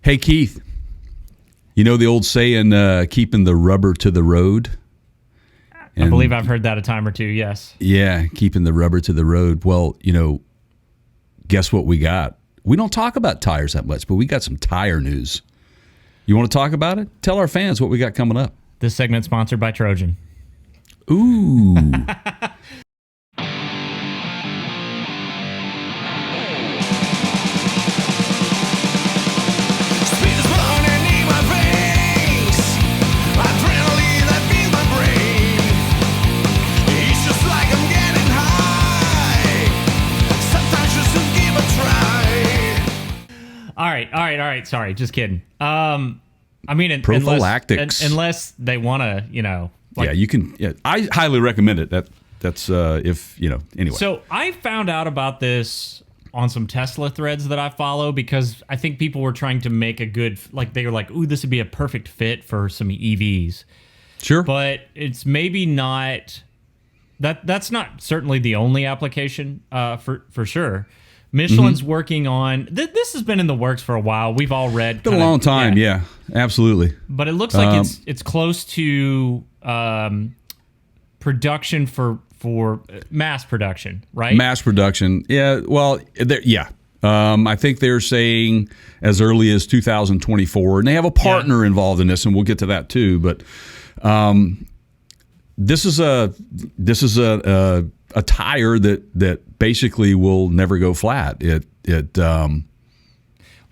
Hey, Keith, you know the old saying, keeping the rubber to the road? I believe I've heard that a time or two, yes. Yeah, keeping the rubber to the road. Well, guess what we got? We don't talk about tires that much, but we got some tire news. You want to talk about it? Tell our fans what we got coming up. This segment sponsored by Trojan. Ooh. All right. Sorry, just kidding. Prophylactics. Unless they want to, you can. Yeah, I highly recommend it. That's anyway. So I found out about this on some Tesla threads that I follow because I think people were trying to make a good, they were like, ooh, this would be a perfect fit for some EVs. Sure. But it's maybe not. That's not certainly the only application for sure. Michelin's working on this has been in the works for a while. We've all read. Been a long time, yeah, absolutely. But it looks like it's close to production for mass production, right? Mass production, yeah. Well, I think they're saying as early as 2024, and they have a partner involved in this, and we'll get to that too. But this is a tire that basically will never go flat. It's can't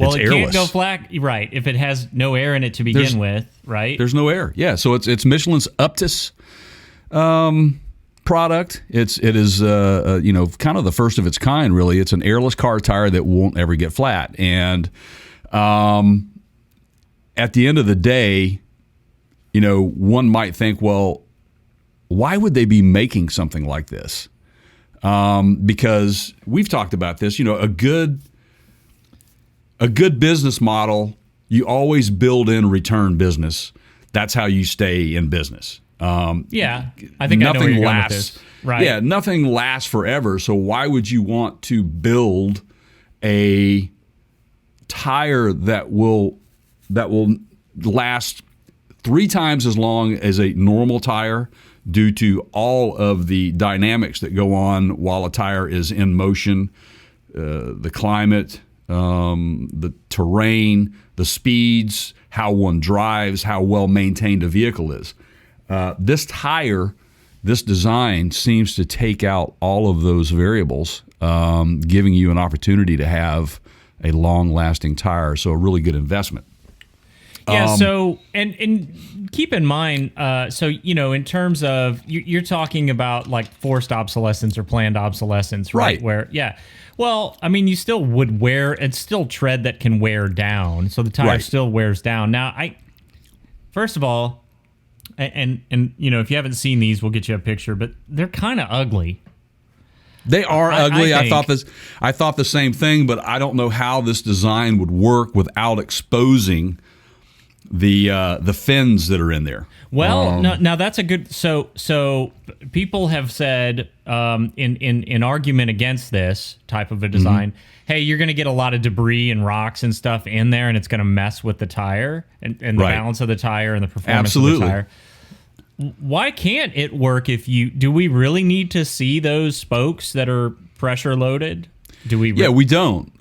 airless. go flat, right? If it has no air in it to begin with, right? There's no air. Yeah, so it's Michelin's UPTIS product. It is kind of the first of its kind. Really, it's an airless car tire that won't ever get flat. And at the end of the day, one might think, well, why would they be making something like this? Because we've talked about this, a good business model, you always build in return business. That's how you stay in business. I think I know where you're going with this. Right. Yeah, nothing lasts forever. So why would you want to build a tire that will last 3 times as long as a normal tire? Due to all of the dynamics that go on while a tire is in motion, the climate, the terrain, the speeds, how one drives, how well maintained a vehicle is. This tire, this design seems to take out all of those variables, giving you an opportunity to have a long-lasting tire. So a really good investment. Yeah, so, and keep in mind, in terms of, you're talking about like forced obsolescence or planned obsolescence, right? Where, you still would wear, it's still tread that can wear down, so the tire still wears down. Now, first of all, and if you haven't seen these, we'll get you a picture, but they're kind of ugly. They are ugly. I thought the same thing, but I don't know how this design would work without exposing the fins that are in there. Well, now that's a good. So people have said in argument against this type of a design, hey, you're going to get a lot of debris and rocks and stuff in there, and it's going to mess with the tire and the balance of the tire and the performance of the tire. Why can't it work do we really need to see those spokes that are pressure loaded? Do we? Yeah, we don't.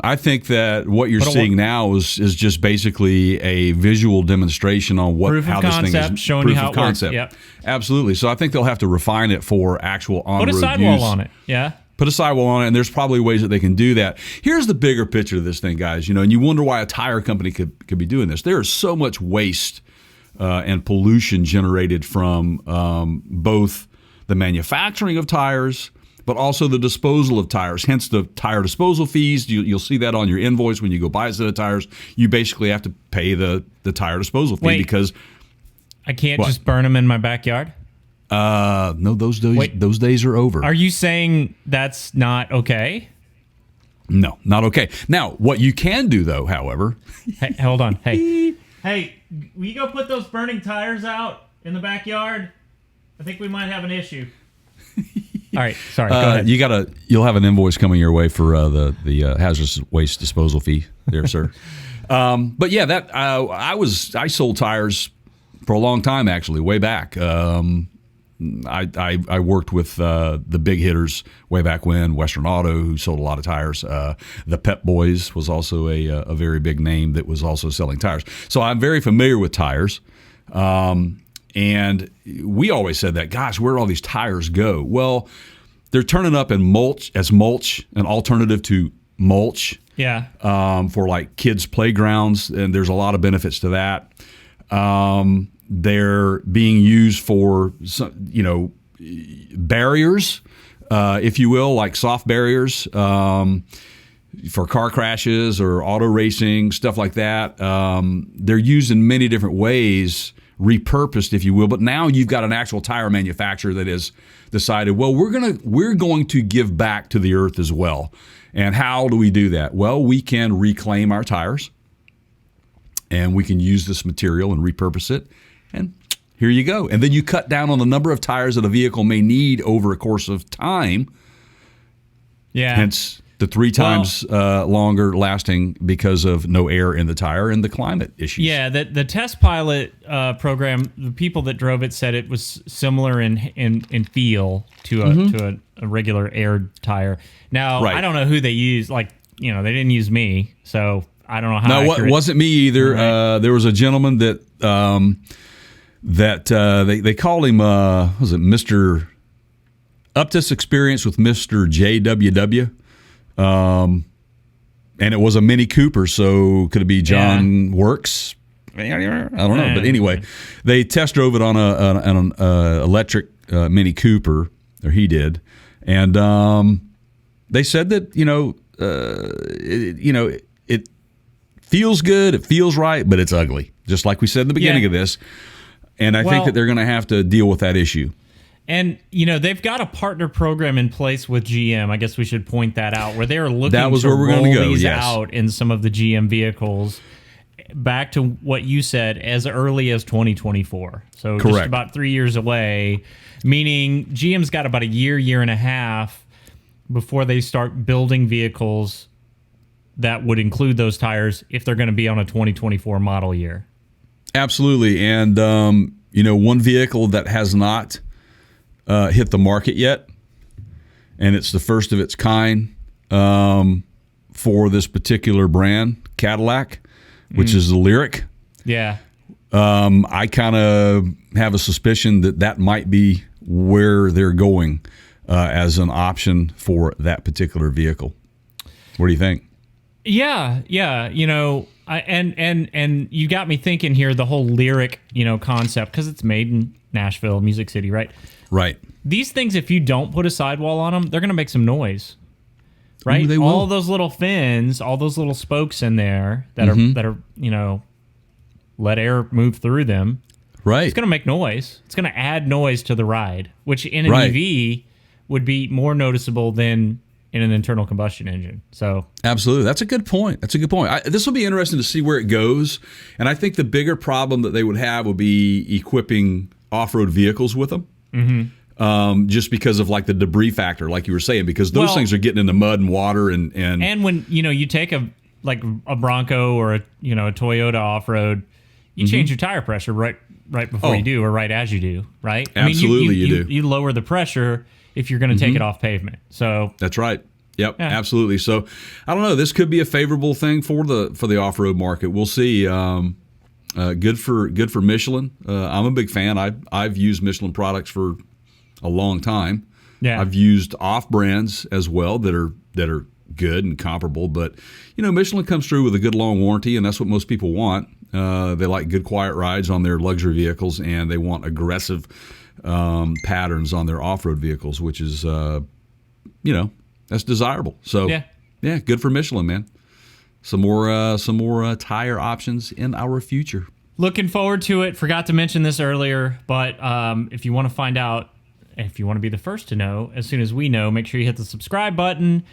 I think that what you're seeing now is just basically a visual demonstration on how this thing is. Showing you how it works. Yep. Absolutely. So I think they'll have to refine it for actual on-road use. Put a sidewall on it. Yeah. Put a sidewall on it, and there's probably ways that they can do that. Here's the bigger picture of this thing, guys. And you wonder why a tire company could be doing this. There is so much waste and pollution generated from both the manufacturing of tires, but also the disposal of tires, hence the tire disposal fees. You'll see that on your invoice when you go buy a set of tires. You basically have to pay the tire disposal fee because I can't just burn them in my backyard. No, those days are over. Are you saying that's not okay? No, not okay. Now, what you can do, though, however... Hey, hold on. Hey, will you go put those burning tires out in the backyard? I think we might have an issue. All right, sorry, go ahead. You'll have an invoice coming your way for the hazardous waste disposal fee there, sir. But yeah, that I sold tires for a long time, actually, way back. I worked with the big hitters way back when, Western Auto, who sold a lot of tires. The Pep Boys was also a very big name that was also selling tires. So I'm very familiar with tires. And we always said that, gosh, where do all these tires go? Well, they're turning up in mulch, an alternative to mulch. Yeah. For like kids' playgrounds, and there's a lot of benefits to that. They're being used for, barriers, if you will, like soft barriers for car crashes or auto racing, stuff like that. They're used in many different ways, repurposed, if you will. But now you've got an actual tire manufacturer that has decided, well, we're going to give back to the earth as well. And how do we do that? Well, we can reclaim our tires, and we can use this material and repurpose it. And here you go. And then you cut down on the number of tires that a vehicle may need over a course of time. Yeah. Hence the 3 times longer lasting because of no air in the tire and the climate issues. Yeah, the test pilot program, the people that drove it said it was similar in feel to a regular air tire. Now, right. I don't know who they used. They didn't use me, so I don't know how. No, accurate. it wasn't me either. Right. There was a gentleman that they called him, was it Mr. Uptis Experience with Mr. JWW? And it was a Mini Cooper, so could it be John Works? I don't know. But anyway, they test drove it on an electric Mini Cooper, or he did. And they said that, it feels good, it feels right, but it's ugly, just like we said in the beginning of this. And I think that they're going to have to deal with that issue. And, they've got a partner program in place with GM. I guess we should point that out, where they're looking to roll these out in some of the GM vehicles. Back to what you said, as early as 2024. So correct. Just about 3 years away, meaning GM's got about a year and a half before they start building vehicles that would include those tires if they're going to be on a 2024 model year. Absolutely. And, one vehicle that has not hit the market yet, and it's the first of its kind for this particular brand, Cadillac, which is the Lyriq. Yeah. I kind of have a suspicion that might be where they're going as an option for that particular vehicle. What do you think? Yeah. And you got me thinking here, the whole Lyriq, concept, because it's made in Nashville, Music City, right? Right. These things, if you don't put a sidewall on them, they're going to make some noise, right? Ooh, they will. All those little fins, all those little spokes in there that are let air move through them. Right. It's going to make noise. It's going to add noise to the ride, which in an EV would be more noticeable than in an internal combustion engine. So absolutely. That's a good point. This will be interesting to see where it goes. And I think the bigger problem that they would have would be equipping off-road vehicles with them. Mm-hmm. Just because of like the debris factor, like you were saying, because those things are getting into mud and water and when you take a Bronco or a Toyota off-road, you change your tire pressure right before you do, or right as you do, right? Absolutely, you do. You lower the pressure if you're going to take it off pavement. So that's right. Yep, absolutely. So I don't know. This could be a favorable thing for the off-road market. We'll see. Good for Michelin. I'm a big fan. I've used Michelin products for a long time. Yeah, I've used off brands as well that are good and comparable. But Michelin comes through with a good long warranty, and that's what most people want. They like good quiet rides on their luxury vehicles, and they want aggressive patterns on their off-road vehicles, which is that's desirable. So yeah, good for Michelin, man. Some more tire options in our future. Looking forward to it. Forgot to mention this earlier, but if you want to find out, if you want to be the first to know as soon as we know, make sure you hit the subscribe button.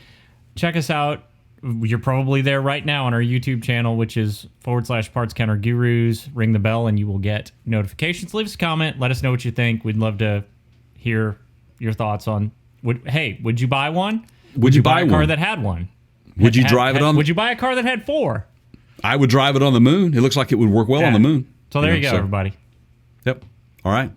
Check us out. You're probably there right now on our YouTube channel, which is /Parts Counter Gurus. Ring the bell and you will get notifications. Leave us a comment. Let us know what you think. We'd love to hear your thoughts on, would you buy one? Would you buy a car one that had one? Would you drive it on? Would you buy a car that had 4? I would drive it on the moon. It looks like it would work well on the moon. So there you go, everybody. Yep. All right.